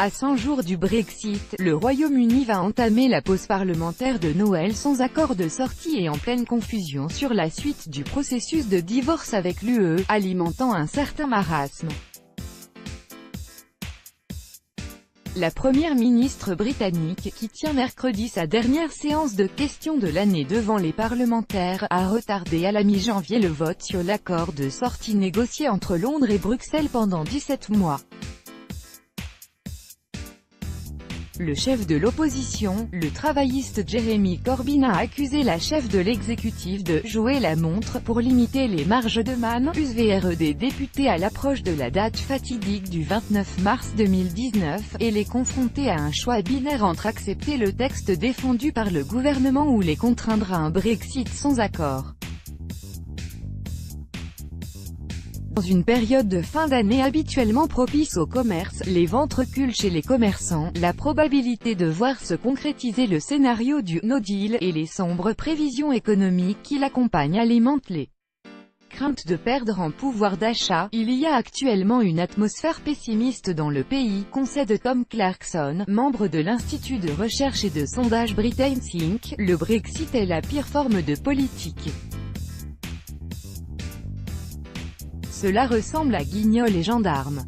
À 100 jours du Brexit, le Royaume-Uni va entamer la pause parlementaire de Noël sans accord de sortie et en pleine confusion sur la suite du processus de divorce avec l'UE, alimentant un certain marasme. La première ministre britannique, qui tient mercredi sa dernière séance de questions de l'année devant les parlementaires, a retardé à la mi-janvier le vote sur l'accord de sortie négocié entre Londres et Bruxelles pendant 17 mois. Le chef de l'opposition, le travailliste Jeremy Corbyn a accusé la chef de l'exécutif de « jouer la montre » pour limiter les marges de manœuvre des députés à l'approche de la date fatidique du 29 mars 2019, et les confronter à un choix binaire entre accepter le texte défendu par le gouvernement ou les contraindre à un Brexit sans accord. Dans une période de fin d'année habituellement propice au commerce, les ventes reculent chez les commerçants, la probabilité de voir se concrétiser le scénario du « no deal » et les sombres prévisions économiques qui l'accompagnent alimentent les craintes de perdre en pouvoir d'achat. Il y a actuellement une atmosphère pessimiste dans le pays, concède Tom Clarkson, membre de l'Institut de recherche et de sondage Britain Think. Le Brexit est la pire forme de politique. Cela ressemble à Guignol et gendarmes.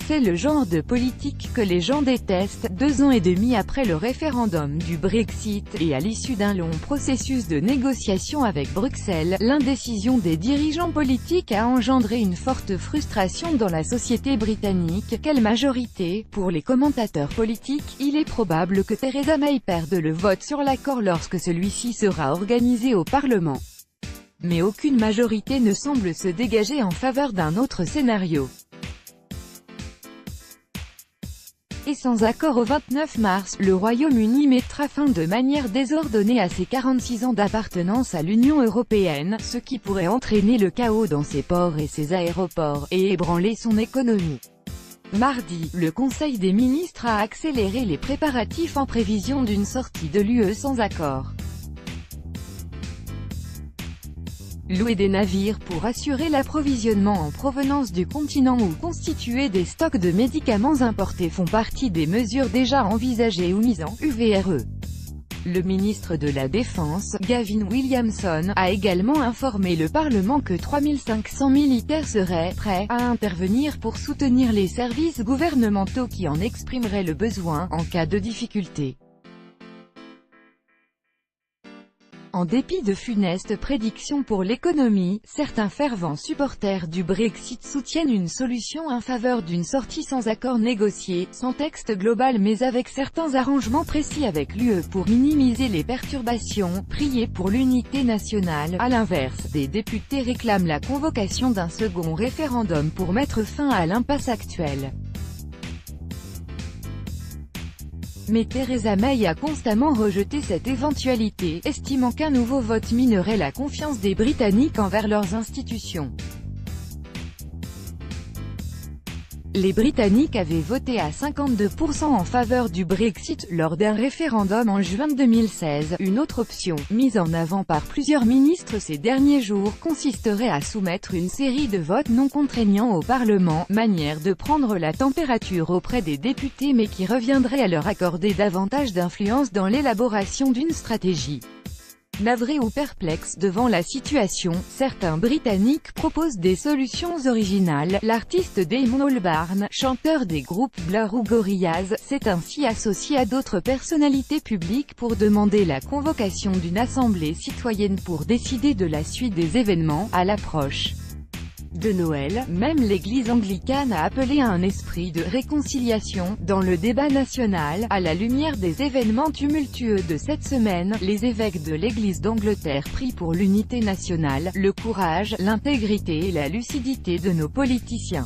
C'est le genre de politique que les gens détestent. 2 ans et demi après le référendum du Brexit, et à l'issue d'un long processus de négociation avec Bruxelles, l'indécision des dirigeants politiques a engendré une forte frustration dans la société britannique. Quelle majorité? Pour les commentateurs politiques, il est probable que Theresa May perde le vote sur l'accord lorsque celui-ci sera organisé au Parlement. Mais aucune majorité ne semble se dégager en faveur d'un autre scénario. Et sans accord au 29 mars, le Royaume-Uni mettra fin de manière désordonnée à ses 46 ans d'appartenance à l'Union européenne, ce qui pourrait entraîner le chaos dans ses ports et ses aéroports, et ébranler son économie. Mardi, le Conseil des ministres a accéléré les préparatifs en prévision d'une sortie de l'UE sans accord. Louer des navires pour assurer l'approvisionnement en provenance du continent ou constituer des stocks de médicaments importés font partie des mesures déjà envisagées ou mises en œuvre. Le ministre de la Défense, Gavin Williamson, a également informé le Parlement que 3500 militaires seraient prêts à intervenir pour soutenir les services gouvernementaux qui en exprimeraient le besoin en cas de difficulté. En dépit de funestes prédictions pour l'économie, certains fervents supporters du Brexit soutiennent une solution en faveur d'une sortie sans accord négocié, sans texte global mais avec certains arrangements précis avec l'UE pour minimiser les perturbations. Prier pour l'unité nationale. À l'inverse, des députés réclament la convocation d'un second référendum pour mettre fin à l'impasse actuelle. Mais Theresa May a constamment rejeté cette éventualité, estimant qu'un nouveau vote minerait la confiance des Britanniques envers leurs institutions. Les Britanniques avaient voté à 52% en faveur du Brexit, lors d'un référendum en juin 2016. Une autre option, mise en avant par plusieurs ministres ces derniers jours, consisterait à soumettre une série de votes non contraignants au Parlement, manière de prendre la température auprès des députés mais qui reviendrait à leur accorder davantage d'influence dans l'élaboration d'une stratégie. Navrés ou perplexes devant la situation, certains Britanniques proposent des solutions originales. L'artiste Damon Albarn, chanteur des groupes Blur ou Gorillaz, s'est ainsi associé à d'autres personnalités publiques pour demander la convocation d'une assemblée citoyenne pour décider de la suite des événements. À l'approche de Noël, même l'Église anglicane a appelé à un esprit de réconciliation dans le débat national. À la lumière des événements tumultueux de cette semaine, les évêques de l'Église d'Angleterre prient pour l'unité nationale, le courage, l'intégrité et la lucidité de nos politiciens.